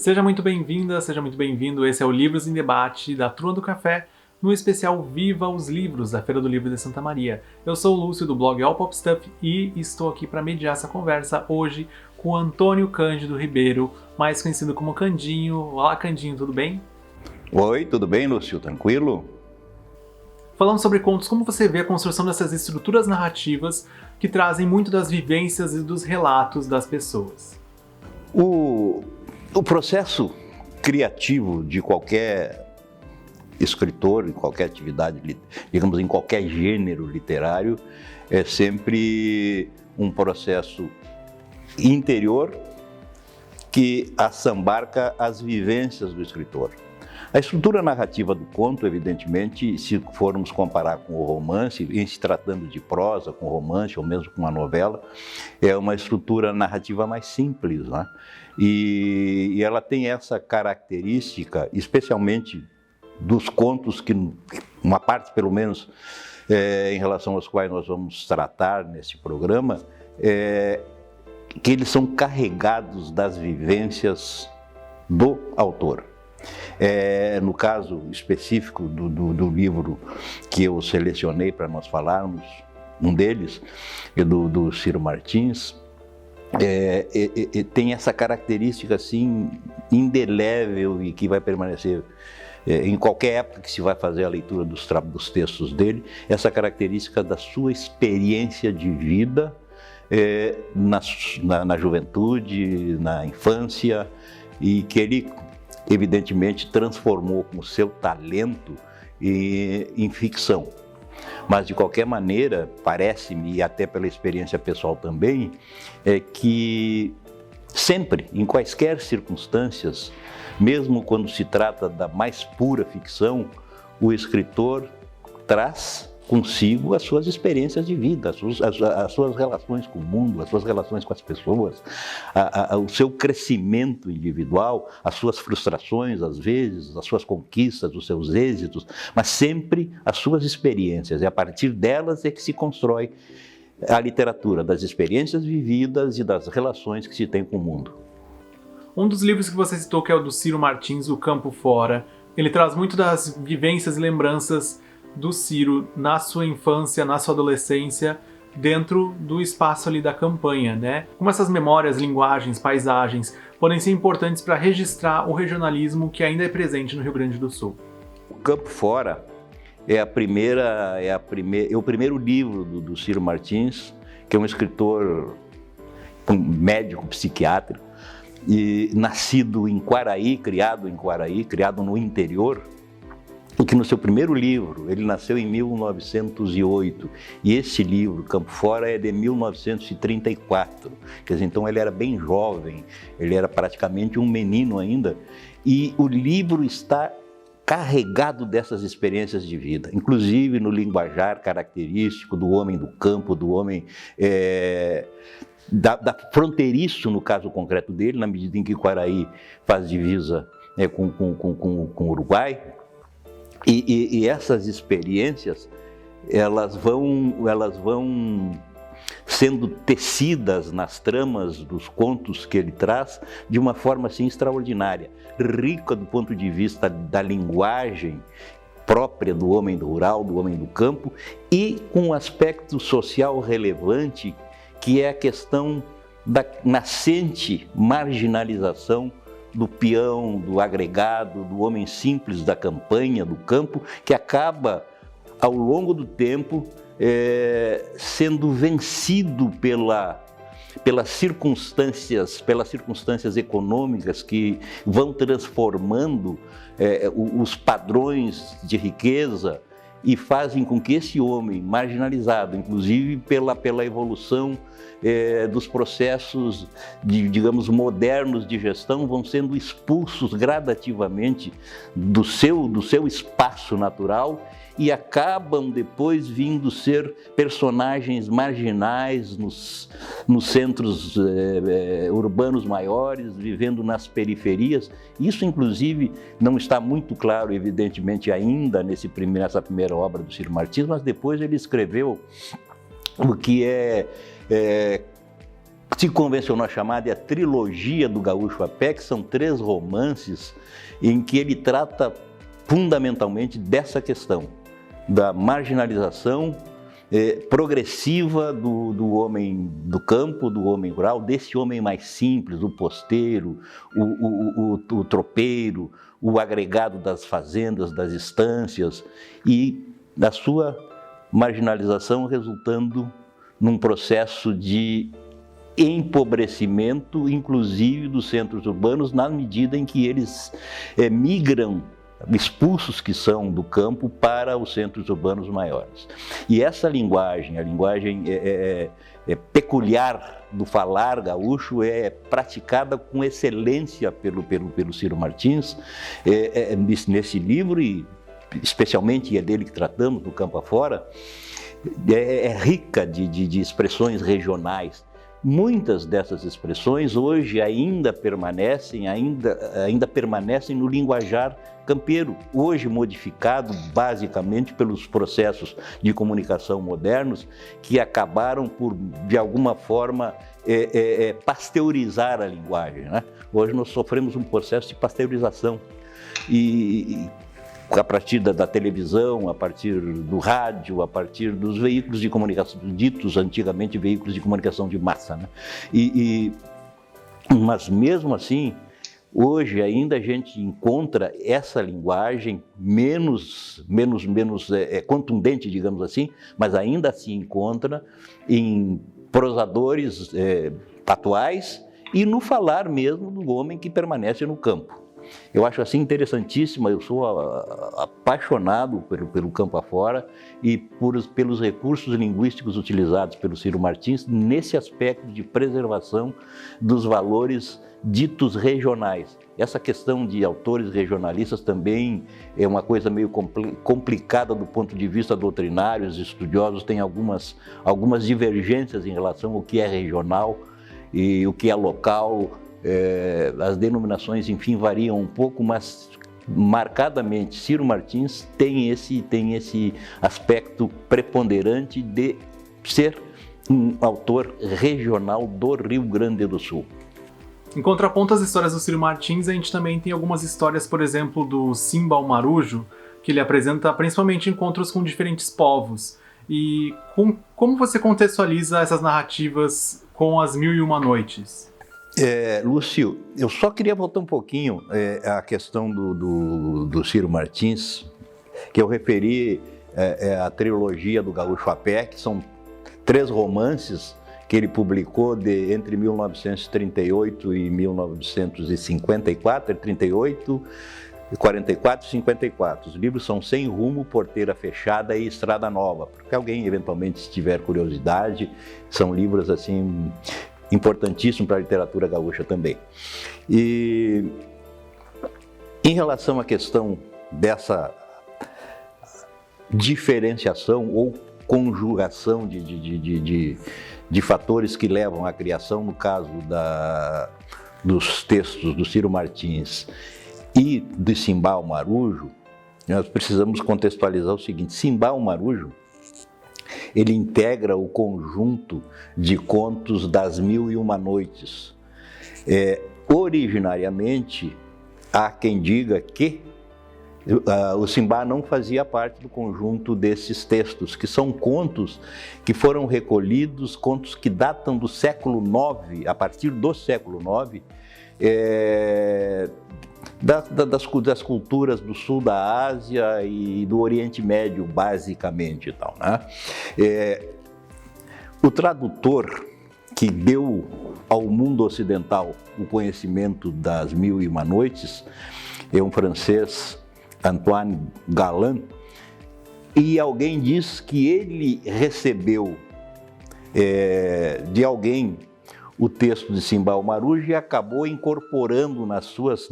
Seja muito bem-vinda, seja muito bem-vindo. Esse é o Livros em Debate da Turma do Café, no especial Viva os Livros, da Feira do Livro de Santa Maria. Eu sou o Lúcio, do blog All Pop Stuff, e estou aqui para mediar essa conversa hoje com o Antônio Cândido Ribeiro, mais conhecido como Candinho. Olá, Candinho, tudo bem? Oi, tudo bem, Lúcio? Tranquilo? Falando sobre contos, como você vê a construção dessas estruturas narrativas que trazem muito das vivências e dos relatos das pessoas? O processo criativo de qualquer escritor, em qualquer atividade, digamos, em qualquer gênero literário, é sempre um processo interior que assambarca as vivências do escritor. A estrutura narrativa do conto, evidentemente, se formos comparar com o romance, em se tratando de prosa, com romance ou mesmo com uma novela, é uma estrutura narrativa mais simples, né? E ela tem essa característica, especialmente dos contos que, uma parte pelo menos, em relação aos quais nós vamos tratar nesse programa, que eles são carregados das vivências do autor. No caso específico do livro que eu selecionei para nós falarmos, um deles, do Ciro Martins, tem essa característica assim indelével e que vai permanecer em qualquer época que se vai fazer a leitura dos textos dele, essa característica da sua experiência de vida na juventude, na infância, e que ele evidentemente transformou com o seu talento em ficção. Mas de qualquer maneira, parece-me, e até pela experiência pessoal também, que sempre, em quaisquer circunstâncias, mesmo quando se trata da mais pura ficção, o escritor traz consigo as suas experiências de vida, as suas relações com o mundo, as suas relações com as pessoas, o seu crescimento individual, as suas frustrações, às vezes, as suas conquistas, os seus êxitos, mas sempre as suas experiências. E a partir delas é que se constrói a literatura, das experiências vividas e das relações que se tem com o mundo. Um dos livros que você citou, que é o do Ciro Martins, O Campo Fora, ele traz muito das vivências e lembranças do Ciro na sua infância, na sua adolescência, dentro do espaço ali da campanha, né? Como essas memórias, linguagens, paisagens podem ser importantes para registrar o regionalismo que ainda é presente no Rio Grande do Sul. O Campo Fora é o primeiro livro do Ciro Martins, que é um escritor, um médico psiquiatra, e nascido em Quaraí, criado no interior, e que no seu primeiro livro, ele nasceu em 1908, e esse livro, Campo Fora, é de 1934, quer dizer, então ele era bem jovem, ele era praticamente um menino ainda, e o livro está carregado dessas experiências de vida, inclusive no característico do homem do campo, do homem da fronteiriço, no caso concreto dele, na medida em que Quaraí faz divisa com o Uruguai. E essas experiências, elas vão sendo tecidas nas tramas dos contos que ele traz de uma forma assim extraordinária, rica do ponto de vista da linguagem própria do homem rural, do homem do campo, e com um aspecto social relevante, que é a questão da nascente marginalização do peão, do agregado, do homem simples da campanha, do campo, que acaba, ao longo do tempo, sendo vencido pelas circunstâncias econômicas que vão transformando os padrões de riqueza e fazem com que esse homem marginalizado, inclusive pela evolução dos processos, digamos, modernos de gestão, vão sendo expulsos gradativamente do seu espaço natural e acabam depois vindo ser personagens marginais nos centros urbanos maiores, vivendo nas periferias. Isso, inclusive, não está muito claro, evidentemente, ainda nessa primeira obra do Ciro Martins, mas depois ele escreveu o que é se convencionou a chamar de a trilogia do Gaúcho a Pé, que são 3 romances em que ele trata fundamentalmente dessa questão, da marginalização progressiva do homem do campo, do homem rural, desse homem mais simples, o posteiro, o tropeiro, o agregado das fazendas, das estâncias, e da sua marginalização resultando num processo de empobrecimento, inclusive dos centros urbanos, na medida em que eles migram, expulsos que são do campo, para os centros urbanos maiores. E essa linguagem, a linguagem peculiar do falar gaúcho, é praticada com excelência pelo Ciro Martins nesse livro, e especialmente é dele que tratamos, do Campo Afora, é rica de expressões regionais. Muitas dessas expressões hoje ainda permanecem no linguajar campeiro, hoje modificado basicamente pelos processos de comunicação modernos que acabaram por, de alguma forma, pasteurizar a linguagem, né? Hoje nós sofremos um processo de pasteurização e a partir da televisão, a partir do rádio, a partir dos veículos de comunicação, ditos antigamente veículos de comunicação de massa, né? Mas mesmo assim, hoje ainda a gente encontra essa linguagem menos contundente, digamos assim, mas ainda se encontra em prosadores atuais e no falar mesmo do homem que permanece no campo. Eu acho assim interessantíssima, eu sou apaixonado pelo Campo Afora e pelos recursos linguísticos utilizados pelo Ciro Martins nesse aspecto de preservação dos valores ditos regionais. Essa questão de autores regionalistas também é uma coisa meio complicada do ponto de vista doutrinário, os estudiosos têm algumas divergências em relação ao que é regional e o que é local. As denominações, enfim, variam um pouco, mas marcadamente Ciro Martins tem esse aspecto preponderante de ser um autor regional do Rio Grande do Sul. Em contraponto às histórias do Ciro Martins, a gente também tem algumas histórias, por exemplo, do Simba o Marujo, que ele apresenta principalmente encontros com diferentes povos. E como você contextualiza essas narrativas com as Mil e Uma Noites? Lúcio, eu só queria voltar um pouquinho à questão do Ciro Martins, que eu referi a trilogia do Gaúcho a Pé, que são 3 romances que ele publicou entre 1938 e 1954, 38, 44 e 54. Os livros são Sem Rumo, Porteira Fechada e Estrada Nova, porque alguém eventualmente tiver curiosidade, são livros assim importantíssimo para a literatura gaúcha também. E em relação à questão dessa diferenciação ou conjugação de fatores que levam à criação, no caso dos textos do Ciro Martins e de Simba o Marujo, nós precisamos contextualizar o seguinte: Simba o Marujo, ele integra o conjunto de contos das Mil e Uma Noites. Originariamente, há quem diga que o Simba não fazia parte do conjunto desses textos, que são contos que foram recolhidos, contos que datam do século IX, a partir do século IX, das culturas do sul da Ásia e do Oriente Médio, basicamente. Tal, né? O tradutor que deu ao mundo ocidental o conhecimento das Mil e Uma Noites é um francês, Antoine Galland, e alguém diz que ele recebeu de alguém o texto de Simba o Marujo e acabou incorporando nas suas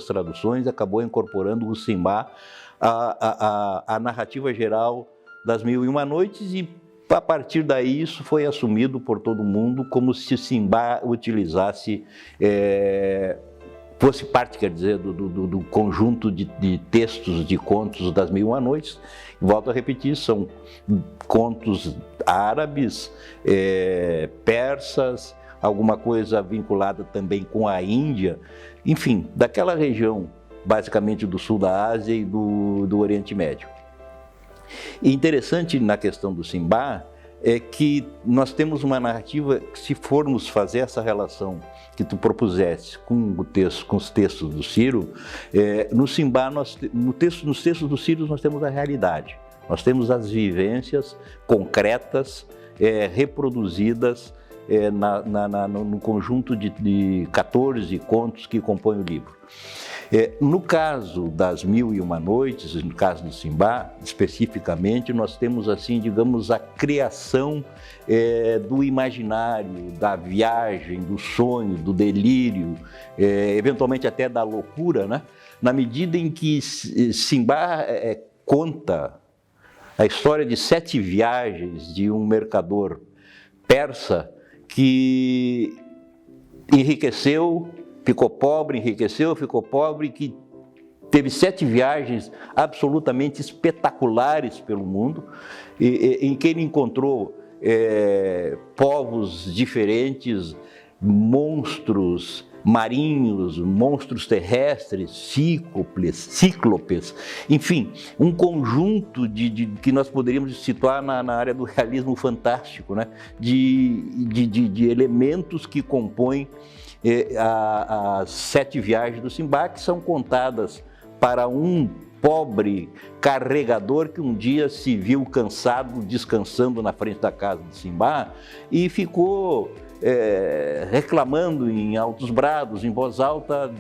traduções, acabou incorporando o Simba a narrativa geral das Mil e Uma Noites, e a partir daí isso foi assumido por todo mundo como se Simba utilizasse, fosse parte, quer dizer, do conjunto de textos, de contos das Mil e Uma Noites. Volto a repetir, são contos árabes, persas, alguma coisa vinculada também com a Índia, enfim, daquela região, basicamente do sul da Ásia e do Oriente Médio. E interessante na questão do Simbá é que nós temos uma narrativa que, se formos fazer essa relação que tu propuseste com os textos do Ciro, no Simbá, nos textos do Ciro nós temos a realidade, nós temos as vivências concretas, reproduzidas no conjunto de 14 contos que compõem o livro. No caso das Mil e Uma Noites, no caso do Simbá, especificamente, nós temos, assim, digamos, a criação do imaginário, da viagem, do sonho, do delírio, eventualmente até da loucura, né? Na medida em que Simbá conta a história de 7 viagens de um mercador persa que enriqueceu, ficou pobre, enriqueceu, ficou pobre, que teve 7 viagens absolutamente espetaculares pelo mundo, em que ele encontrou povos diferentes, monstros marinhos, monstros terrestres, cíclopes, enfim, um conjunto que nós poderíamos situar na área do realismo fantástico, né? de elementos que compõem as 7 viagens do Simbá, que são contadas para um pobre carregador que um dia se viu cansado, descansando na frente da casa do Simbá e ficou reclamando em altos brados, em voz alta,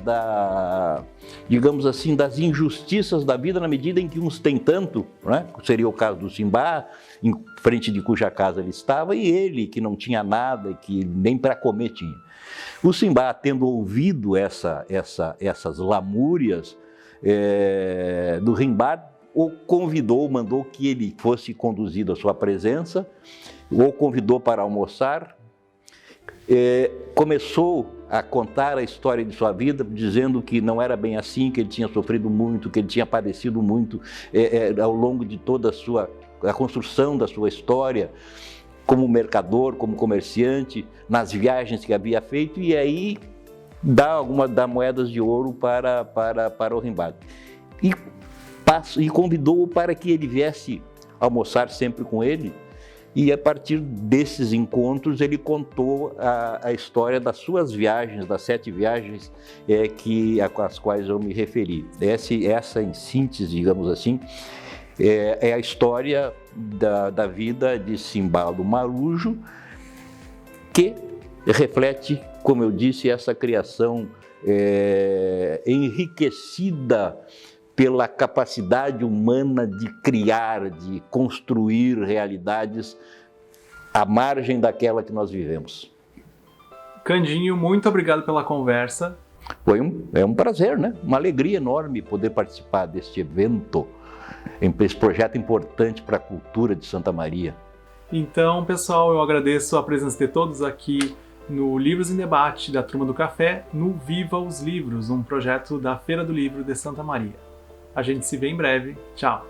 digamos assim, das injustiças da vida, na medida em que uns têm tanto, né? Seria o caso do Simbá, em frente de cuja casa ele estava, e ele, que não tinha nada, que nem para comer tinha. O Simbá, tendo ouvido essas lamúrias do Rimbaud, o convidou, mandou que ele fosse conduzido à sua presença, o convidou para almoçar, começou a contar a história de sua vida, dizendo que não era bem assim, que ele tinha sofrido muito, que ele tinha padecido muito ao longo de toda a construção da sua história, como mercador, como comerciante, nas viagens que havia feito, e aí dá moedas de ouro para o Rimbaud. E convidou-o para que ele viesse almoçar sempre com ele, e a partir desses encontros ele contou a história das suas viagens, das 7 viagens às quais eu me referi. Essa em síntese, digamos assim, é a história da vida de Simbá do Marujo, que reflete, como eu disse, essa criação enriquecida pela capacidade humana de criar, de construir realidades à margem daquela que nós vivemos. Candinho, muito obrigado pela conversa. É um prazer, né? Uma alegria enorme poder participar deste evento, esse projeto importante para a cultura de Santa Maria. Então, pessoal, eu agradeço a presença de todos aqui no Livros em Debate da Turma do Café, no Viva os Livros, um projeto da Feira do Livro de Santa Maria. A gente se vê em breve. Tchau!